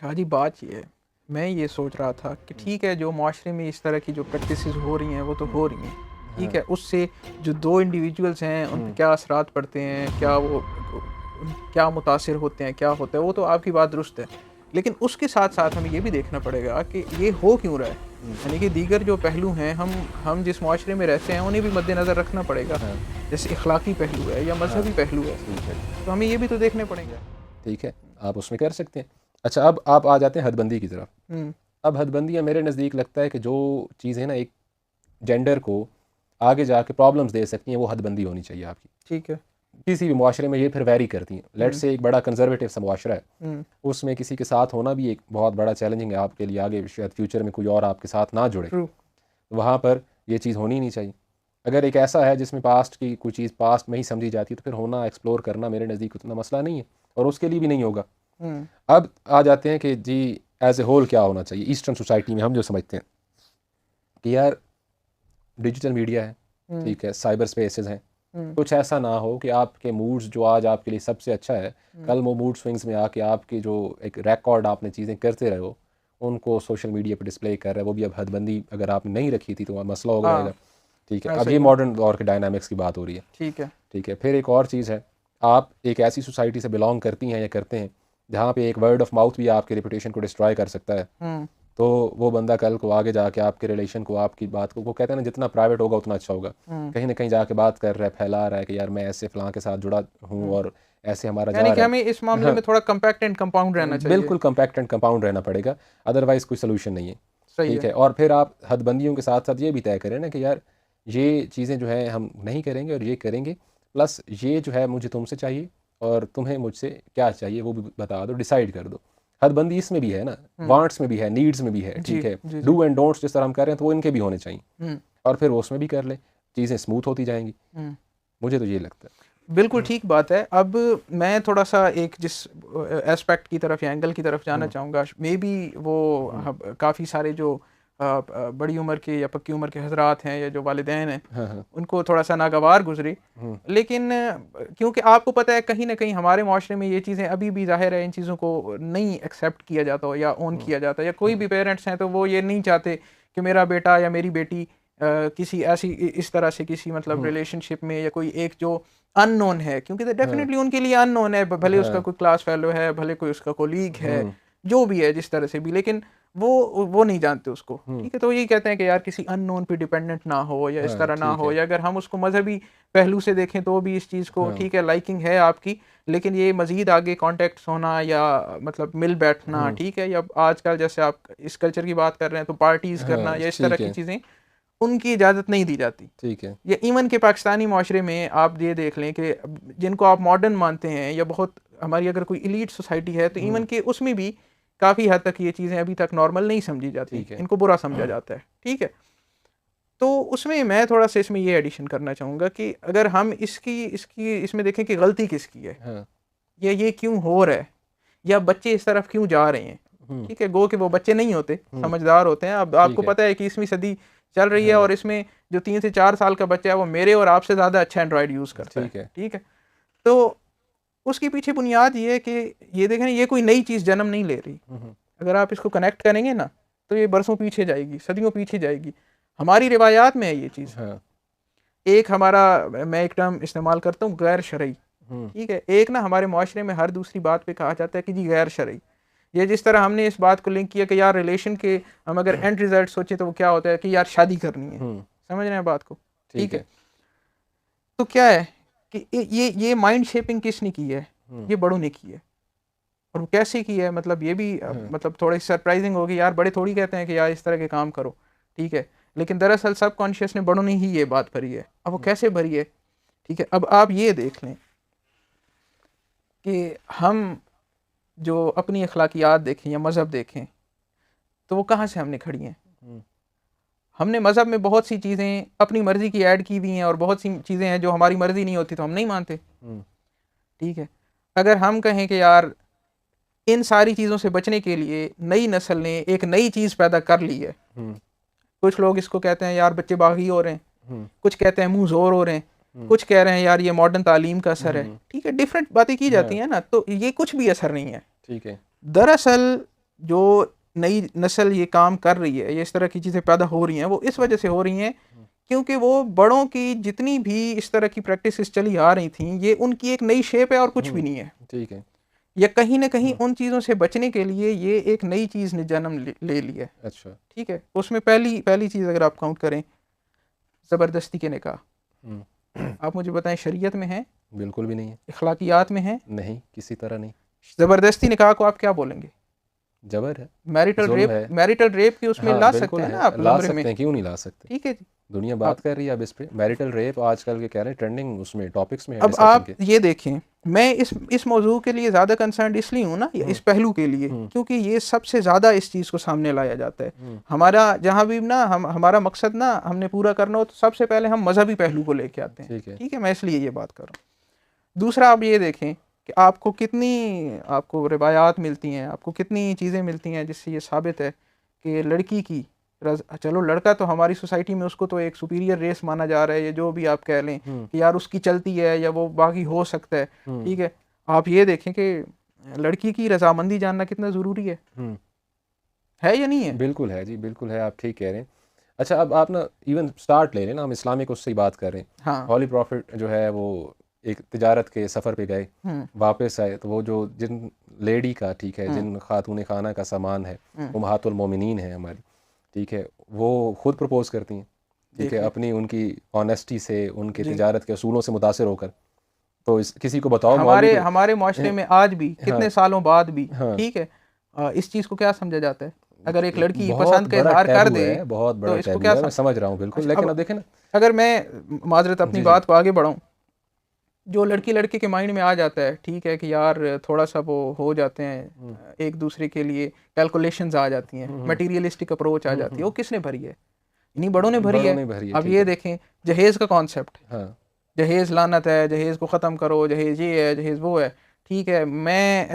शादी बात ये है, मैं ये सोच रहा था कि ठीक है, जो माशरे में इस तरह की जो प्रैक्टिसेस हो रही हैं वो तो हो रही हैं, ठीक है। उससे जो दो इंडिविजुअल्स हैं उन पे क्या असरात पड़ते हैं, क्या वो क्या मुतासिर होते हैं, क्या होता है, वो तो आपकी बात दुरुस्त है। लेकिन उसके साथ साथ हमें ये भी देखना पड़ेगा कि ये हो क्यों रहा है, यानी कि दीगर जो पहलू हैं हम जिस माशरे में रहते हैं उन्हें भी मद्देनज़र रखना पड़ेगा। जैसे इखलाकी पहलू है या मजहबी पहलू है, ठीक है, तो हमें ये भी तो देखने पड़ेंगे। ठीक है, आप उसमें कर सकते हैं। अच्छा, अब आप आ जाते हैं हदबंदी की तरफ। हम्म। अब हदबंदियाँ मेरे नज़दीक लगता है कि जो चीज़ें ना एक जेंडर को आगे जाके प्रॉब्लम्स दे सकती हैं, वो हदबंदी होनी चाहिए आपकी। ठीक है। किसी भी मुआशरे में ये फिर वैरी करती हैं। लेट हम्म। से एक बड़ा कंजर्वेटिव सा मुआशरा है, हम्म। उसमें किसी के साथ होना भी एक बहुत बड़ा चैलेंजिंग है आपके लिए। आगे शायद फ्यूचर में कोई और आपके साथ ना जुड़े, ट्रू। वहाँ पर ये चीज़ होनी नहीं चाहिए। अगर एक ऐसा है जिसमें पास्ट की कोई चीज़ पास्ट में ही समझी जाती है, तो फिर होना, एक्सप्लोर करना मेरे नज़दीक उतना मसला नहीं है, और उसके लिए भी नहीं होगा। हम्म। अब आ जाते हैं कि जी एज ए होल क्या होना चाहिए ईस्टर्न सोसाइटी में। हम जो समझते हैं कि यार डिजिटल मीडिया है, हम्म। ठीक है, साइबर स्पेसेस हैं, हम्म। कुछ ऐसा ना हो कि आपके मूड्स जो आज आपके लिए सबसे अच्छा है, कल वो मूड स्विंग्स में आके आपके जो एक रिकॉर्ड आपने चीज़ें करते रहे हो, उनको सोशल मीडिया पर डिस्प्ले कर रहा है। वो भी अब हदबंदी अगर आपने नहीं रखी थी तो मसला हो जाएगा। हाँ, ठीक है, अब ऐसा ये ही है। मॉडर्न दौर के डायनामिक्स की बात हो रही है। ठीक है। ठीक है, फिर एक और चीज़ है, आप एक ऐसी सोसाइटी से बिलोंग करती हैं या करते हैं जहाँ पे एक वर्ड ऑफ माउथ भी आपके रेपुटेशन को डिस्ट्रॉय कर सकता है। हम्म। तो वो बंदा कल को आगे जाके आपके रिलेशन को, आपकी बात को, वो कहते हैं ना जितना प्राइवेट होगा उतना अच्छा होगा, हम्म। कहीं ना कहीं जाके बात कर रहा है, फैला रहा है कि यार मैं ऐसे फ़लाँ के साथ जुड़ा हूँ हम्म। और ऐसे हमारा जा यानी कि रहा हमें इस है। मामले हाँ, में थोड़ा कंपैक्ट एंड कंपाउंड रहना चाहिए। बिल्कुल कम्पैक्ट एंड कंपाउंड रहना पड़ेगा, अदरवाइज़ कोई सोल्यूशन नहीं है। सही ठीक है। है, और फिर आप हदबंदियों के साथ साथ ये भी तय करें ना कि यार ये चीज़ें जो है हम नहीं करेंगे और ये करेंगे, प्लस ये जो है मुझे तुमसे चाहिए और तुम्हें मुझसे क्या चाहिए वो भी बता दो, डिसाइड कर दो। हदबंदी इसमें भी है ना, हम्म। वांट्स में भी है, नीड्स में भी है। जी ठीक है, जी जी। डू एंड डोंट्स जिस तरह हम कर रहे हैं तो वो इनके भी होने चाहिए, हम्म। और फिर वो उसमें भी कर ले, चीज़ें स्मूथ होती जाएंगी। हम्म। मुझे तो ये लगता बिल्कुल ठीक बात है। अब मैं थोड़ा सा एक जिस एस्पेक्ट की तरफ या एंगल की तरफ जाना है। चाहूँगा, मे बी वो काफ़ी सारे जो बड़ी उम्र के या पक्की उम्र के हजरात हैं या जो वालिदैन हैं हाँ हाँ। उनको थोड़ा सा नागवार गुजरी। हम्म, लेकिन क्योंकि आपको पता है कहीं ना कहीं हमारे माशरे में ये चीज़ें अभी भी ज़ाहिर है इन चीज़ों को नहीं एक्सेप्ट किया जाता हो या ओन किया जाता, या कोई भी पेरेंट्स हैं तो वो ये नहीं चाहते कि मेरा बेटा या मेरी बेटी किसी ऐसी इस तरह से किसी मतलब रिलेशनशिप में या कोई एक जो अननोन है, क्योंकि हाँ डेफिनेटली उनके लिए अननोन है, भले उसका हाँ। कोई क्लास फेलो है, भले कोई उसका कोलीग है, हम्म जो भी है जिस तरह से भी, लेकिन वो नहीं जानते उसको। हम्म। ठीक है, तो यही कहते हैं कि यार किसी अननोन पे डिपेंडेंट ना हो या इस हाँ तरह ना ठीक हो, है। या अगर हम उसको मजहबी पहलू से देखें तो भी इस चीज़ को हाँ। ठीक है लाइकिंग है आपकी, लेकिन ये मजीद आगे कॉन्टेक्ट होना या मतलब मिल बैठना, ठीक है, या आजकल जैसे आप इस कल्चर की बात कर रहे हैं तो पार्टीज करना हाँ या इस तरह ठीक की है। चीज़ें, उनकी इजाज़त नहीं दी जाती। ठीक है। या इवन के पाकिस्तानी माशरे में आप ये देख लें कि जिनको आप मॉडर्न मानते हैं या बहुत हमारी अगर कोई इलीट सोसाइटी है तो इवन के उसमें भी काफ़ी हद तक ये चीज़ें अभी तक नॉर्मल नहीं समझी जाती, ठीक है। इनको बुरा समझा जाता है। ठीक है, तो उसमें मैं थोड़ा सा इसमें ये एडिशन करना चाहूँगा कि अगर हम इसकी इसकी इसमें देखें कि गलती किसकी है हाँ। या ये क्यों हो रहा है या बच्चे इस तरफ क्यों जा रहे हैं। हम्म ठीक है, गो कि वो बच्चे नहीं होते, हम्म। समझदार होते हैं। अब आपको ठीक है। पता है कि 21वीं सदी चल रही है हाँ और इसमें जो 3 से 4 साल का बच्चा है वो मेरे और आपसे ज़्यादा अच्छा एंड्रॉयड यूज़ करता है। ठीक है। ठीक है, तो उसके पीछे बुनियाद ये है कि ये देखें ये कोई नई चीज़ जन्म नहीं ले रही। हम्म अगर आप इसको कनेक्ट करेंगे ना तो ये बरसों पीछे जाएगी, सदियों पीछे जाएगी। हमारी रिवायात में है ये चीज़। हाँ। एक हमारा, मैं एक टर्म इस्तेमाल करता हूँ, गैर शरई। हम्म ठीक है, एक ना हमारे माशरे में हर दूसरी बात पे कहा जाता है कि जी गैर शरई। ये जिस तरह हमने इस बात को लिंक किया कि यार रिलेशन के हम अगर एंड रिजल्ट सोचे तो वो क्या होता है कि यार शादी करनी है। हम्म। समझ रहे हैं बात को? ठीक ठीक है, है। तो क्या है कि ये माइंड शेपिंग किसने की है? हम्म। ये बड़ों ने की है। और वो कैसे की है, मतलब ये भी हाँ। मतलब थोड़ी सरप्राइजिंग होगी यार, बड़े थोड़ी कहते हैं कि यार इस तरह के काम करो। ठीक है, लेकिन दरअसल सब कॉन्शियस ने बड़ों ने ही ये बात भरी है। अब वो कैसे भरी है? ठीक है, अब आप ये देख लें कि हम जो अपनी अखलाकियात देखें या मज़हब देखें तो वो कहाँ से हमने खड़ी हैं। हम्म हमने मज़हब में बहुत सी चीज़ें अपनी मर्ज़ी की ऐड की हुई हैं और बहुत सी चीज़ें हैं जो हमारी मर्ज़ी नहीं होती तो हम नहीं मानते। हम्म। ठीक है, अगर हम कहें कि यार इन सारी चीज़ों से बचने के लिए नई नस्ल ने एक नई चीज़ पैदा कर ली है। हम्म कुछ लोग इसको कहते हैं यार बच्चे बागी हो रहे हैं, हम्म कुछ कहते हैं मुंह जोर हो रहे हैं, हम्म। कुछ कह रहे हैं यार ये मॉडर्न तालीम का असर है। ठीक है, डिफरेंट बातें की जाती हाँ हैं ना, तो ये कुछ भी असर नहीं है। ठीक है। दरअसल जो नई नस्ल ये काम कर रही है, ये इस तरह की चीज़ें पैदा हो रही हैं, वो इस वजह से हो रही हैं क्योंकि वो बड़ों की जितनी भी इस तरह की प्रैक्टिसेस चली आ रही थी, ये उनकी एक नई शेप है और कुछ भी नहीं है। ठीक है। या कहीं ना कहीं उन चीज़ों से बचने के लिए ये एक नई चीज़ ने जन्म ले लिया है। अच्छा। ठीक है, उसमें पहली पहली चीज़ अगर आप काउंट करें, ज़बरदस्ती के निकाह। आप मुझे बताएं, शरीयत में है? बिल्कुल भी नहीं है। इखलाकियात में है? नहीं, किसी तरह नहीं। ज़बरदस्ती निकाह को आप क्या बोलेंगे? जबर है, मैरिटल जुल्म रेप, है। मैरिटल रेप की उसमें हाँ ला बिल्कुल सकते हैं है, ना आप ला ज़ुमरे सकते में। हैं, क्यों नहीं ला सकते। ठीक है जी। दुनिया बात कर रही है अब इस पे, मैरिटल रेप आजकल के कह रहे हैं ट्रेंडिंग उसमें टॉपिक्स में है अब डिस्कशन आप के। ये देखें, मैं इस मौजू के लिए ज़्यादा कंसर्न इसलिए हूँ ना, इस पहलू के लिए, क्योंकि ये सबसे ज़्यादा इस चीज़ को सामने लाया जाता है। हमारा जहाँ भी ना हमारा मकसद ना हमने पूरा करना हो तो सबसे पहले हम मजहबी पहलू को लेके आते हैं। ठीक है, मैं इसलिए ये बात कर रहा हूँ। दूसरा, आप ये देखें कि आपको रिवायात मिलती हैं, आपको कितनी चीज़ें मिलती हैं जिससे ये साबित है कि लड़की की चलो लड़का तो हमारी सोसाइटी में उसको तो एक सुपीरियर रेस माना जा रहा है, ये जो भी आप कह लें कि यार उसकी चलती है या वो बाकी हो सकता है। ठीक है, आप ये देखें कि लड़की की रजामंदी जानना कितना ज़रूरी है या नहीं है? बिल्कुल है जी, बिल्कुल है, आप ठीक कह रहे हैं। अच्छा, अब आप ना इवन स्टार्ट ले लें ना, हम इस्लामिक उससे ही बात कर रहे हैं। हाँ। हॉली प्रॉफिट जो है वो एक तिजारत के सफ़र पे गए, वापस आए, तो वो जो जिन लेडी का, ठीक है, जिन खातून खाना का सामान है, उम्महातुल मोमिनीन है हमारी, ठीक है, वो खुद प्रपोज करती हैं, ठीक है, अपनी उनकी ऑनेस्टी से, उनके तिजारत के असूलों से मुतासिर होकर। तो किसी को बताओ, हमारे माशरे में आज भी कितने सालों बाद भी, ठीक है, इस चीज़ को क्या समझा जाता है? अगर एक लड़की पसंद का इजहार कर दे, बहुत बड़ा तो इसको टैबू क्या है, मैं समझ रहा हूँ बिल्कुल। लेकिन अब देखें ना, अगर मैं माजरत अपनी बात को आगे बढ़ाऊँ, जो लड़के के माइंड में आ जाता है, ठीक है, कि यार थोड़ा सा वो हो जाते हैं, एक दूसरे के लिए कैलकुलेशंस आ जाती हैं, मटेरियलिस्टिक अप्रोच आ जाती है, वो किसने भरी है? इन्हीं बड़ों ने भरी है। अब ये देखें, जहेज़ का कॉन्सेप्ट, जहेज़ लानत है, जहेज़ को ख़त्म करो, जहेज़ ये है, जहेज़ वो है। ठीक है, मैं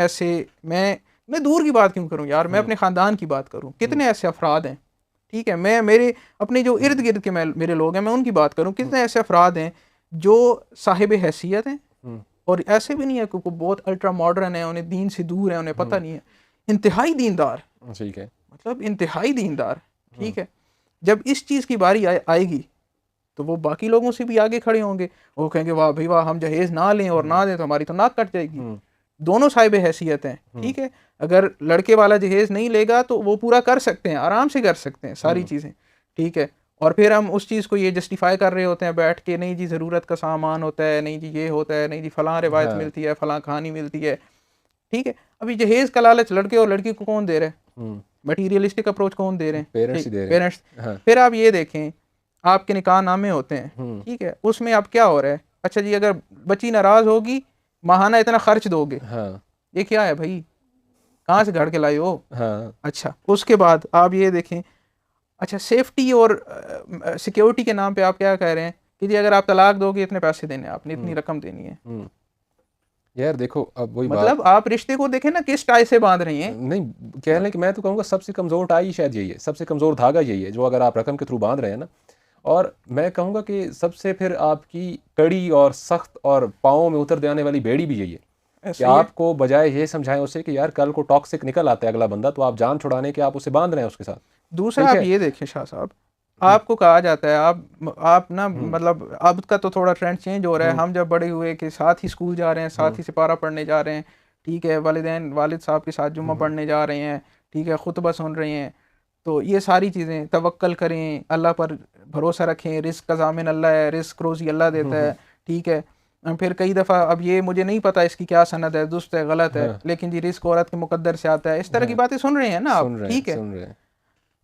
दूर की बात क्यों करूं यार, मैं अपने ख़ानदान की बात करूं। कितने ऐसे अफराद हैं, ठीक है, मैं मेरे अपने जो इर्द गिर्द के मेरे लोग हैं, मैं उनकी बात करूं। कितने ऐसे अफराद हैं जो साहिब हैसियत हैं और ऐसे भी नहीं है कि बहुत अल्ट्रा मॉडर्न है, उन्हें दीन से दूर है, उन्हें पता नहीं है, इंतहाई दीनदार, ठीक है, मतलब इंतहाई दीनदार। ठीक है, जब इस चीज़ की बारी आएगी तो वो बाकी लोगों से भी आगे खड़े होंगे, वो कहेंगे वाह भाई वाह, हम जहेज़ ना लें और ना दें तो हमारी तो नाक कट जाएगी। दोनों साहिब हैसियत हैं। ठीक है, अगर लड़के वाला जहेज़ नहीं लेगा तो वो पूरा कर सकते हैं, आराम से कर सकते हैं सारी चीज़ें। ठीक है, और फिर हम उस चीज़ को ये जस्टिफाई कर रहे होते हैं बैठ के, नहीं जी ज़रूरत का सामान होता है, नहीं जी ये होता है, नहीं जी फ़लाँ रिवायत मिलती है, फ़लाँ कहानी मिलती है। ठीक है, अभी जहेज़ का लालच लड़के और लड़की को कौन दे रहे हैं? मटीरियलिस्टिक अप्रोच कौन दे रहे हैं? पेरेंट्स ही दे रहे हैं। पेरेंट्स। फिर आप ये देखें, आपके निकाह नामे होते हैं, ठीक है, उसमें अब क्या हो रहा है? अच्छा जी, अगर बच्ची नाराज़ होगी, माहाना इतना खर्च दोगे, ये क्या है भाई, कहाँ से घर के लाए हो? अच्छा, उसके बाद आप ये देखें, अच्छा सेफ्टी और सिक्योरिटी के नाम पे आप क्या कह रहे हैं कि जी अगर आप तलाक दोगे इतने पैसे देने, आपने इतनी रकम देनी है। यार देखो, अब वही मतलब आप रिश्ते को देखें ना किस टाई से बांध रही हैं। नहीं, कह लें कि मैं तो कहूँगा सबसे कमज़ोर टाई शायद यही है, सबसे कमज़ोर धागा यही है जो अगर आप रकम के थ्रू बांध रहे हैं ना। और मैं कहूँगा कि सबसे फिर आपकी कड़ी और सख्त और पाँव में उतर जाने वाली बेड़ी भी यही है कि आपको बजाय ये समझाएं उसे कि यार कल को टॉक्सिक निकल आता है अगला बंदा, तो आप जान छुड़ाने के आप उसे बांध रहे हैं उसके साथ। दूसरा आप ये देखें शाह साहब, आपको कहा जाता है आप ना, मतलब अब का तो थोड़ा ट्रेंड चेंज हो रहा है, हम जब बड़े हुए कि साथ ही स्कूल जा रहे हैं, साथ ही सिपारा पढ़ने जा रहे हैं, ठीक है, वालिद साहब के साथ जुम्मा पढ़ने जा रहे हैं, ठीक है, खुतबा सुन रहे हैं, तो ये सारी चीज़ें, तवक्कल करें, अल्लाह पर भरोसा रखें, रिस्क का ज़ामिन अल्लाह है, रिस्क रोज़ी अल्लाह देता है। ठीक है, फिर कई दफ़ा, अब ये मुझे नहीं पता इसकी क्या सनद है, दुरुस्त है गलत है, लेकिन जी रिस्क औरत के मुकद्दर से आता है, इस तरह की बातें सुन रहे हैं ना आप। ठीक है,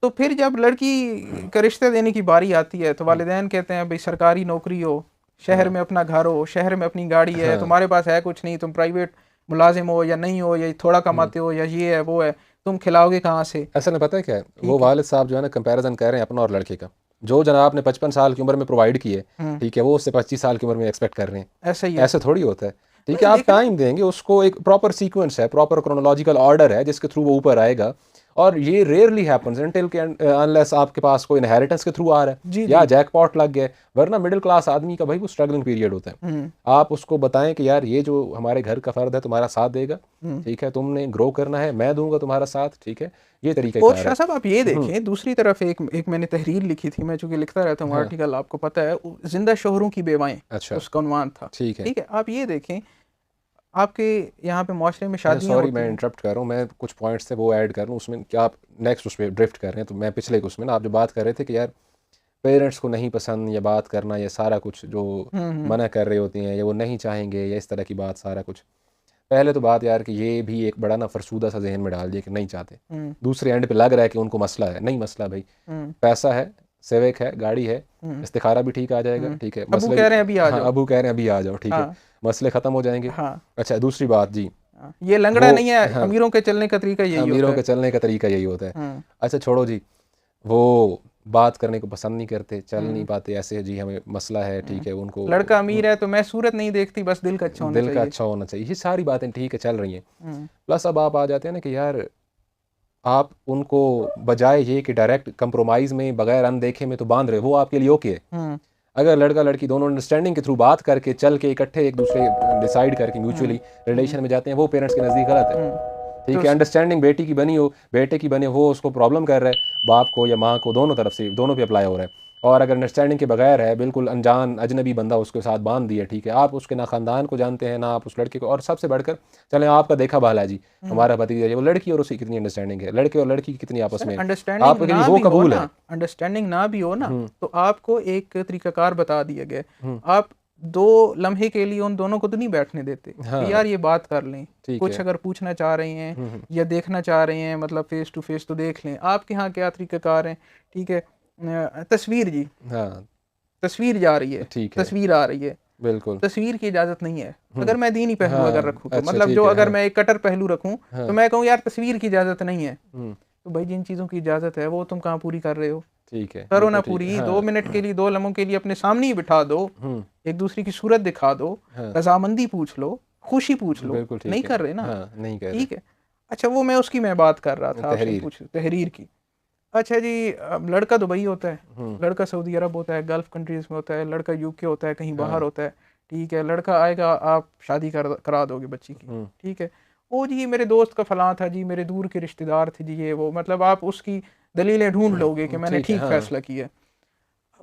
तो फिर जब लड़की का रिश्ता देने की बारी आती है तो वालिदैन कहते हैं भाई सरकारी नौकरी हो, शहर में अपना घर हो, शहर में अपनी गाड़ी है, तुम्हारे पास है कुछ नहीं, तुम प्राइवेट मुलाजिम हो या नहीं हो, या थोड़ा कमाते हो, या ये है वो है, तुम खिलाओगे कहाँ से? असल में पता है क्या है, वो वालिद साहब जो है ना कंपैरिजन कर रहे हैं अपना और लड़के का, जो जनाब ने 55 साल की उम्र में प्रोवाइड किए, ठीक है, वो उससे 25 साल की उम्र में एक्सपेक्ट कर रहे हैं। ऐसा ही है, ऐसे थोड़ी होता है। ठीक है, आप टाइम देंगे उसको, एक प्रॉपर सीक्वेंस है, प्रॉपर क्रोनोलॉजिकल ऑर्डर है जिसके थ्रू वो ऊपर आएगा। और ये रेयरली हैपन्स अनटिल के अनलेस आपके पास कोई इनहेरिटेंस के थ्रू आ रहा है जी या जी जैकपॉट लग गया है, वरना मिडिल क्लास आदमी का भाई वो स्ट्रगलिंग पीरियड होता है। आप उसको बताएं कि यार ये जो हमारे घर का फर्द है तुम्हारा साथ देगा, ठीक है, तुमने ग्रो करना है, मैं दूंगा तुम्हारा साथ, ठीक है, ये तरीका और कार शाह है। साहब आप ये देखें दूसरी तरफ एक मैंने तहरीर लिखी थी, मैं चूंकि लिखता रहता हूँ हाँ। आर्टिकल, आपको पता है, जिंदा शोहरों की बेवाएं अच्छा, उसका उन्वान था। ठीक है। ठीक है, आप ये देखें आपके यहाँ पे माशरे में अच्छा शादियाँ सॉरी होती मैं हैं। इंटरप्ट कर रहा हूँ, मैं कुछ पॉइंट्स थे वो ऐड कर लूँ उसमें, क्या आप नेक्स्ट उस पर ड्रिफ्ट कर रहे हैं? तो मैं पिछले उसमें ना आप जो बात कर रहे थे कि यार पेरेंट्स को नहीं पसंद या बात करना या सारा कुछ जो मना कर रहे होते हैं या वो नहीं चाहेंगे या इस तरह की बात सारा कुछ, पहले तो बात यार कि ये भी एक बड़ा ना फरसूदा सा जहन में डाल दिया कि नहीं चाहते, दूसरे एंड पे लग रहा है कि उनको मसला है, नहीं मसला भाई, पैसा है, सेविक है, गाड़ी है, इस्तिखारा भी ठीक आ जाएगा, ठीक है, अबू मसले कह रहे हैं अभी आ हाँ जाओ। अबू कह रहे हैं अभी आ जाओ, ठीक है, हाँ मसले ख़त्म हो जाएंगे। हाँ अच्छा दूसरी बात जी, ये लंगड़ा वो नहीं है, हाँ अमीरों के चलने का तरीका यही अमीरों होता के है। चलने का तरीका यही होता है। हम्म, अच्छा छोड़ो जी, वो बात करने को पसंद नहीं करते, चल नहीं पाते, ऐसे जी हमें मसला है, ठीक है, उनको लड़का अमीर है तो मैं सूरत नहीं देखती, बस दिल का अच्छा होना दिल का चाहिए। अच्छा होना चाहिए, ये सारी बातें ठीक है चल रही हैं। हम्म, प्लस अब आप आ जाते हैं ना कि यार आप उनको बजाय ये कि डायरेक्ट कंप्रोमाइज़ में बगैर अनदेखे में तो बांध रहे, वो आपके लिए ओके है। हम्म, अगर लड़का लड़की दोनों अंडरस्टैंडिंग के थ्रू बात करके चल के इकट्ठे एक दूसरे डिसाइड करके म्यूचुअली रिलेशन में जाते हैं, वो पेरेंट्स के नज़दीक गलत है। ठीक तो है, अंडरस्टैंडिंग बेटी की बनी हो, बेटे की बने, वो उसको प्रॉब्लम कर रहा है, बाप को या माँ को, दोनों तरफ से, दोनों पे अप्लाई हो रहा है। और अगर अंडरस्टैंडिंग के बगैर है, बिल्कुल अनजान अजनबी बंदा उसके साथ बांध दिया, ठीक है, आप उसके ना ख़ानदान को जानते हैं ना आप उस लड़के को, और सबसे बढ़कर चलें आपका देखा भाला जी, हमारा भतीजा है, वो लड़की और उसकी कितनी अंडरस्टैंडिंग है, लड़के और लड़की की कितनी आपस में, अंडरस्टैंडिंग आपके ना लिए वो भी हो कबूल ना, है। अंडरस्टैंडिंग ना भी हो ना, तो आपको एक तरीकाकार बता दिया गया। आप 2 लम्हे के लिए उन दोनों को तो नहीं बैठने देते हाँ कि यार ये बात कर लें, ठीक कुछ है। अगर पूछना चाह रहे हैं या देखना चाह रहे हैं, मतलब फेस टू फेस, तो देख लें। आपके यहाँ क्या तरीकाकार हैं? ठीक है, तस्वीर जी, हाँ तस्वीर जा रही है, ठीक है, तस्वीर आ रही है, बिल्कुल। तस्वीर की इजाज़त नहीं है। अगर मैं दीनी पहलू अगर हाँ रखूँ तो, अच्छा मतलब ठीक जो है, अगर हाँ मैं एक कटर पहलू रखूँ तो हाँ मैं कहूँ यार तस्वीर की इजाज़त नहीं है, हम्म, तो भाई जिन चीज़ों की इजाज़त है वो तुम कहाँ पूरी कर रहे हो? ठीक है, करो ना बिल्कुल ठीक है, पूरी, 2 हाँ मिनट के लिए, 2 लम्हों के लिए अपने सामने ही बिठा दो, एक दूसरे की सूरत दिखा दो, हाँ रजामंदी पूछ लो, खुशी पूछ लो। बिल्कुल नहीं ठीक है, कर रहे ना, हाँ नहीं कह रहे, ठीक है। अच्छा वो मैं उसकी मैं बात कर रहा था, आपसे तहरीर, पूछ तहरीर की। अच्छा जी, अब लड़का दुबई होता है, लड़का सऊदी अरब होता है, गल्फ कंट्रीज में होता है, लड़का यूके होता है, कहीं बाहर हाँ होता है, ठीक है। लड़का आएगा, आप शादी करा दोगे बच्ची की, ठीक है। ओ जी मेरे दोस्त का फलां था जी, मेरे दूर के रिश्तेदार थे जी, ये वो, मतलब आप उसकी दलीलें ढूंढ लोगे कि मैंने ठीक है, ठीक हाँ फैसला किया।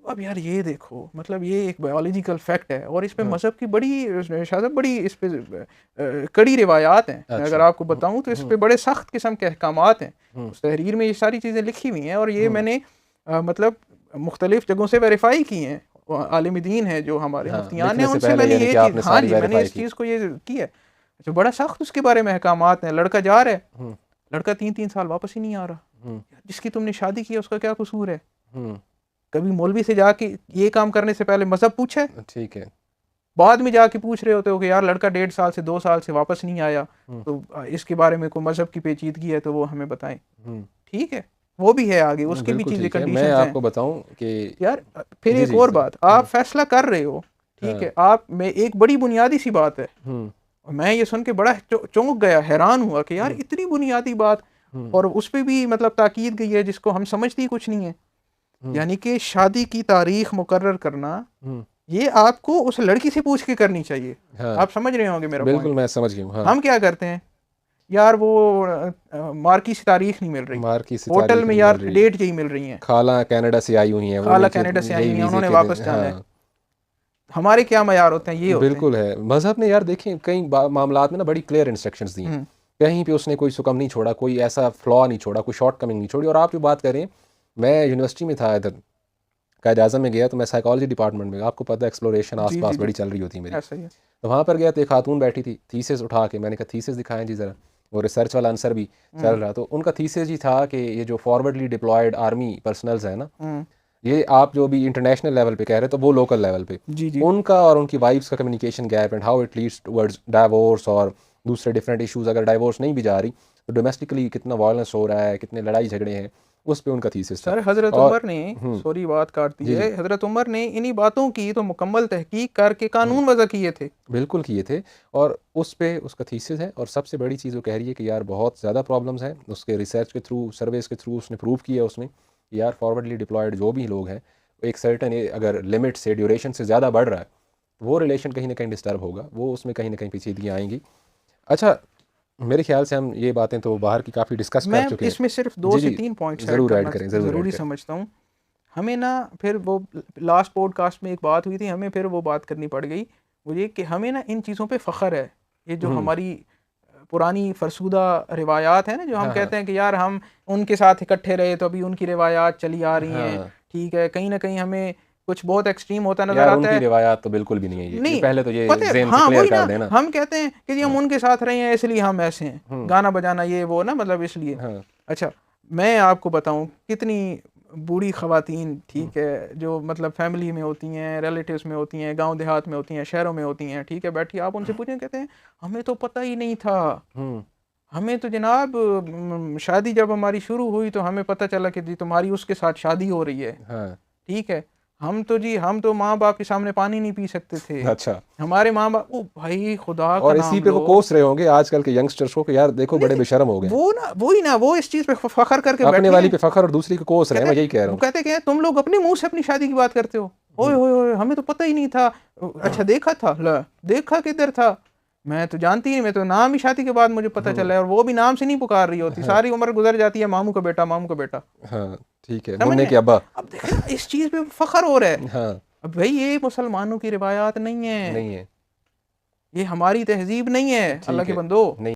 अब यार ये देखो, मतलब ये एक बायोलॉजिकल फैक्ट है और इस पे मज़हब की बड़ी शायद बड़ी इस पे कड़ी रिवायात हैं। मैं अगर अच्छा आपको बताऊं तो इस पे बड़े सख्त किस्म के अहकामात हैं। उस तहरीर में ये सारी चीज़ें लिखी हुई हैं और ये मैंने मतलब मुख्तलिफ जगहों से वेरीफाई की हैं। आलिम दीन है जो हमारे हाँ मुफ्तियान हैं, लिखने से उनसे पहले मैंने यानी ये कि चीज़, आपने हाँ सारी जी, मैंने वेरीफाई इस की। चीज़ को ये की है। अच्छा बड़ा सख्त उसके बारे में अहकामात हैं। लड़का जा रहा है, लड़का 3-3 साल वापस ही नहीं आ रहा। जिसकी तुमने शादी की है उसका क्या कसूर है? कभी मौलवी से जाके ये काम करने से पहले मजहब पूछा है? ठीक है, बाद में जाके पूछ रहे होते हो कि यार लड़का 1.5 साल से 2 साल से वापस नहीं आया, तो इसके बारे में कोई मजहब की पेचीदगी है तो वो हमें बताएं। ठीक है, वो भी है आगे, उसकी भी बिल्कुल चीज़ें, ठीक है। मैं कंडीशंस हैं। आपको बताऊं कि यार फिर जी एक जी और सर, बात, आप फैसला कर रहे हो, ठीक है, आप में एक बड़ी बुनियादी सी बात है, और मैं ये सुन के बड़ा चौंक गया, हैरान हुआ कि यार इतनी बुनियादी बात, और उस पर भी मतलब ताकीद गई है जिसको हम समझते ही कुछ नहीं है। यानी कि शादी की तारीख मुकर्रर करना, ये आपको उस लड़की से पूछ के करनी चाहिए। हाँ आप समझ रहे होंगे मेरा बिल्कुल पॉइंट। मैं समझ गया हूँ, हाँ हम क्या करते हैं यार, वो मार्की सी तारीख नहीं मिल रही, मार की सी होटल तारीख में नहीं यार मिल रही, डेट यही मिल रही है, खाला कनाडा से आई हुई हैं, वो खाला नीचे कनाडा से आई यही हुई हैं, वीज़े उन्होंने के वापस जाना है। हाँ हमारे क्या मयार होते हैं, ये होते हैं। बिल्कुल है। मज़हब ने यार देखें कई मामलात में ना बड़ी क्लियर इंस्ट्रक्शंस दी हैं, कहीं पे उसने कोई सुकम नहीं छोड़ा, कोई ऐसा फ्लॉ नहीं छोड़ा, कोई शॉर्ट कमिंग नहीं छोड़ी। और आप जो बात करें, मैं यूनिवर्सिटी में था इधर कायद आज़म में गया, तो मैं साइकोलॉजी डिपार्टमेंट में, आपको पता है एक्सप्लोरेशन जी जी आसपास जी, बड़ी चल रही होती है मेरी, ऐसा ही है। तो वहाँ पर गया तो एक खातून बैठी थी, थीसिस उठा के, मैंने कहा थीसिस दिखाएं जी ज़रा, वो रिसर्च वाला आंसर भी चल रहा, तो उनका थीसिस ही था कि ये जो फॉरवर्डली डिप्लॉयड आर्मी पर्सनल्स है ना, ये आप जो भी इंटरनेशनल लेवल पे कह रहे तो वो लोकल लेवल पे जी जी, उनका और उनकी वाइफ्स का communication gap and how it leads towards divorce और दूसरे डिफरेंट इश्यूज़। अगर डाइवोर्स नहीं भी जा रही तो डोमेस्टिकली कितना वायलेंस हो रहा है, कितने लड़ाई झगड़े हैं, उस पे उनका थीसिस था। सर हज़रत और उमर ने, सॉरी बात काटती जी, है, जी। हज़रत उमर ने इन्हीं बातों की तो मुकम्मल तहकीक करके कानून वज़ा किए थे। बिल्कुल किए थे, और उस पे उसका थीसिस है। और सबसे बड़ी चीज़ वो कह रही है कि यार बहुत ज़्यादा प्रॉब्लम्स हैं। उसके रिसर्च के थ्रू, सर्वेस के थ्रू उसने प्रूव किया उसमें कि यार फॉरवर्डली डिप्लॉयड जो भी लोग हैं, एक सर्टन अगर लिमिट से, ड्यूरेशन से ज़्यादा बढ़ रहा है, वो रिलेशन कहीं ना कहीं डिस्टर्ब होगा, वो उसमें कहीं ना कहीं पेचीदगियाँ आएंगी। अच्छा, मेरे ख्याल से हम ये बातें तो बाहर की काफ़ी डिस्कस कर मैं चुके हैं। इसमें सिर्फ 2 जी, से जी, 3 पॉइंट्स ऐड ज़रूर ऐड करना करें, ज़रूर ऐड ज़रूरी करें। समझता हूँ। हमें ना फिर वो लास्ट पॉडकास्ट में एक बात हुई थी, हमें फिर वो बात करनी पड़ गई मुझे कि हमें ना इन चीज़ों पे फ़ख्र है। ये जो हम्म, हमारी पुरानी फरसुदा रिवायात है ना, जो हम हाँ, हाँ, कहते हैं कि यार हम उनके साथ इकट्ठे रहे तो अभी उनकी रिवायात चली आ रही हैं, हाँ। ठीक है। कहीं न कहीं हमें कुछ बहुत एक्सट्रीम होता नज़र यार आता उनकी है। रिवायात तो बिल्कुल भी नहीं है ये नहीं, पहले तो ये पता है, ज़हन से हाँ, क्लियर वही कर ना, देना। हम कहते हैं कि जी हम हाँ, उनके साथ रहे हैं इसलिए हम ऐसे हैं, हम्म, गाना बजाना ये वो ना, मतलब इसलिए। हाँ, अच्छा, मैं आपको बताऊँ कितनी बूढ़ी ख़वातीन, ठीक है, जो मतलब फैमिली में होती हैं, रिलेटिव्स में होती हैं, गाँव देहात में होती हैं, शहरों में होती हैं, ठीक है, बैठी आप उनसे पूछें, कहते हैं हमें तो पता ही नहीं था। हम्म, हमें तो जनाब शादी जब हमारी शुरू हुई तो हमें पता चला कि जी तुम्हारी उसके साथ शादी हो रही है, हाँ, ठीक है। हम तो माँ बाप के सामने पानी नहीं पी सकते थे। अच्छा। हमारे माँ बाप, ओ भाई खुदा का और इसी नाम पे लो। वो कोस रहे होंगे आजकल के यंगस्टर्स को कि यार देखो बड़े नहीं, बेशर्म हो गए हैं। वो ना, वही ना, वो इस चीज़ पे फ़ख्र करके अपने बैठे वाली हैं। पे फखर और दूसरी को कोस रहे हैं, कहते मैं यही कह रहा वो हूँ। कहते क्या है, तुम लोग अपने मुँह से अपनी शादी की बात करते हो। ओए हम्म, होए होए, हमें तो पता ही नहीं था। अच्छा देखा था? ला, देखा किधर था? मैं तो जानती नहीं, मैं तो नाम ही शादी के बाद मुझे पता चला है, और वो भी नाम से नहीं पुकार रही होती। हाँ, सारी उम्र गुज़र जाती है मामू का बेटा, मामू का बेटा। हाँ, ठीक है, समझ मुन्ने रहे के हैं? अब्बा। अब देखें ना, इस चीज़ पे फ़ख्र हो रहा है। हाँ, अब भाई ये मुसलमानों की रिवायात नहीं है, नहीं है, ये हमारी तहज़ीब नहीं है, अल्लाह ठीक के है, बंदो। नहीं